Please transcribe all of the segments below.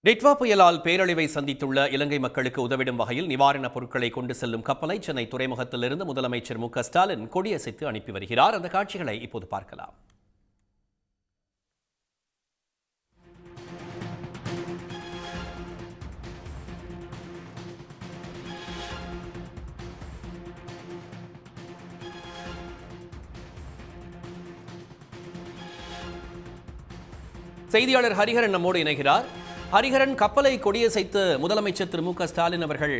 டிட்வா புயலால் பேரழிவை சந்தித்துள்ள இலங்கை மக்களுக்கு உதவிடும் வகையில் நிவாரணப் பொருட்களை கொண்டு செல்லும் கப்பலை சென்னை துறைமுகத்திலிருந்து முதலமைச்சர் மு.க.ஸ்டாலின் கொடியசைத்து அனுப்பி வருகிறார். அந்த காட்சிகளை இப்போது பார்க்கலாம். செய்தியாளர் ஹரிஹரன் நம்மோடு இணைகிறார். ஹரிஹரன், கப்பலை கொடியசைத்து முதலமைச்சர் திரு மு.க.ஸ்டாலின் அவர்கள்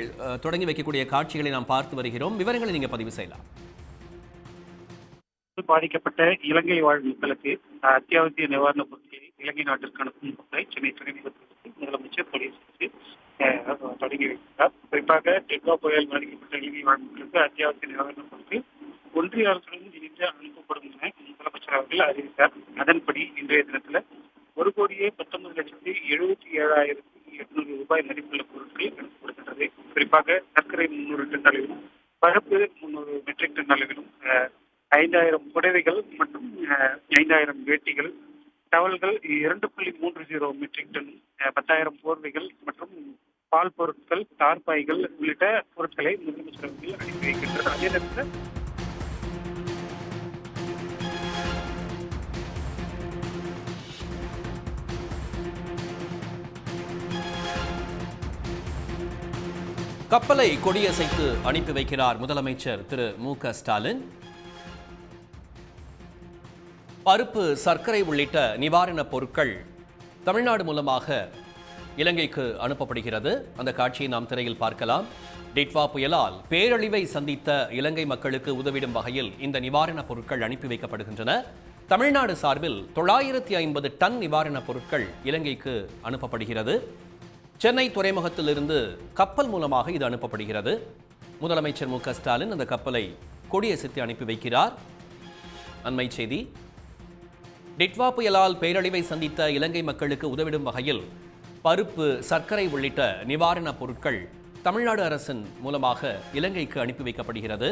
தொடங்கி வைக்கக்கூடிய காட்சிகளை நாம் பார்த்து வருகிறோம். விவரங்களை நீங்க பதிவு செய்யலாம். பாதிக்கப்பட்ட இலங்கை வாழ் மக்களுக்கு அத்தியாவசிய நிவாரணப் பொருட்களை இலங்கை நாட்டிற்கு அனுப்பும் பொருட்களை சென்னை துறைமுகத்திற்கு முதலமைச்சர் கொடியசைத்து தொடங்கி வைக்கிறார். குறிப்பாக டிட்வா புயல் பாதிக்கப்பட்ட இலங்கை வாழ் மக்களுக்கு அத்தியாவசிய நிவாரணப் பொருட்கள் ஒன்றிய அரசுடன் இணைந்து அனுப்பப்படும் என முதலமைச்சர் அவர்கள் அறிவித்தார். அதன்படி இன்றைய தினத்தில் 1,19,77,800 ரூபாய் மதிப்புள்ள பொருட்கள் அனுப்பப்படுகின்றது. குறிப்பாக சர்க்கரை 300 டன் அளவிலும், பருப்பு 300 மெட்ரிக் டன் அளவிலும், 5,000 புடவைகள் மற்றும் 5,000 வேட்டிகள், டவல்கள் 2.30 மெட்ரிக் டன், 10,000 போர்வைகள் மற்றும் பால் பொருட்கள், தார்பாய்கள் உள்ளிட்ட பொருட்களை முதலமைச்சர் அவர்கள் அனுப்பி வைக்கின்றனர். அதே நேரத்தில் கப்பலை கொடியசைத்து அனுப்பி வைக்கிறார் முதலமைச்சர் திரு மு.க.ஸ்டாலின். பருப்பு, சர்க்கரை உள்ளிட்ட நிவாரணப் பொருட்கள் தமிழ்நாடு மூலமாக இலங்கைக்கு அனுப்பப்படுகிறது. அந்த காட்சியை நாம் திரையில் பார்க்கலாம். டிட்வா புயலால் பேரழிவை சந்தித்த இலங்கை மக்களுக்கு உதவிடும் வகையில் இந்த நிவாரணப் பொருட்கள் அனுப்பி வைக்கப்படுகின்றன. தமிழ்நாடு சார்பில் 950 டன் நிவாரணப் பொருட்கள் இலங்கைக்கு அனுப்பப்படுகிறது. சென்னை துறைமுகத்திலிருந்து கப்பல் மூலமாக இது அனுப்பப்படுகிறது. முதலமைச்சர் மு.க.ஸ்டாலின் அந்த கப்பலை கொடியசைத்து அனுப்பி வைக்கிறார். அண்மை செய்தி: டிட்வா புயலால் பேரழிவை சந்தித்த இலங்கை மக்களுக்கு உதவிடும் வகையில் பருப்பு, சர்க்கரை உள்ளிட்ட நிவாரணப் பொருட்கள் தமிழ்நாடு அரசின் மூலமாக இலங்கைக்கு அனுப்பி வைக்கப்படுகிறது.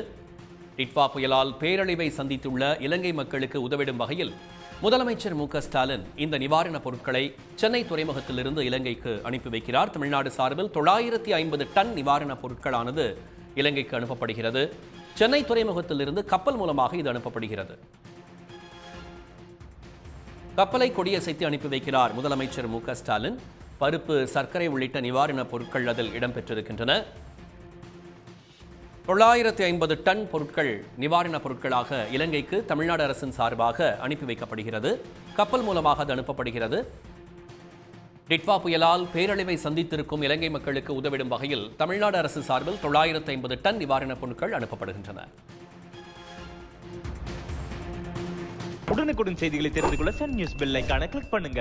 டிட்வா புயலால் பேரழிவை சந்தித்துள்ள இலங்கை மக்களுக்கு உதவிடும் வகையில் முதலமைச்சர் மு.க.ஸ்டாலின் இந்த நிவாரணப் பொருட்களை சென்னை துறைமுகத்திலிருந்து இலங்கைக்கு அனுப்பி வைக்கிறார். தமிழ்நாடு சார்பில் 950 டன் நிவாரணப் பொருட்களானது இலங்கைக்கு அனுப்பப்படுகிறது. சென்னை துறைமுகத்திலிருந்து கப்பல் மூலமாக இது அனுப்பப்படுகிறது. கப்பலை கொடியசைத்து அனுப்பி வைக்கிறார் முதலமைச்சர் மு.க.ஸ்டாலின். பருப்பு, சர்க்கரை உள்ளிட்ட நிவாரணப் பொருட்கள் அதில் இடம்பெற்றிருக்கின்றன. 950 டன் பொருட்கள் நிவாரணப் பொருட்களாக இலங்கைக்கு தமிழ்நாடு அரசின் சார்பாக அனுப்பி வைக்கப்படுகிறது. கப்பல் மூலமாக அது அனுப்பப்படுகிறது. டிட்வா புயலால் பேரழிவை சந்தித்திருக்கும் இலங்கை மக்களுக்கு உதவிடும் வகையில் தமிழ்நாடு அரசு சார்பில் 950 டன் நிவாரணப் பொருட்கள் அனுப்பப்படுகின்றன. உடனுக்குடன் செய்திகளை தெரிந்து கொள்ள சன் நியூஸ் பெல் ஐகானை கிளிக் பண்ணுங்க.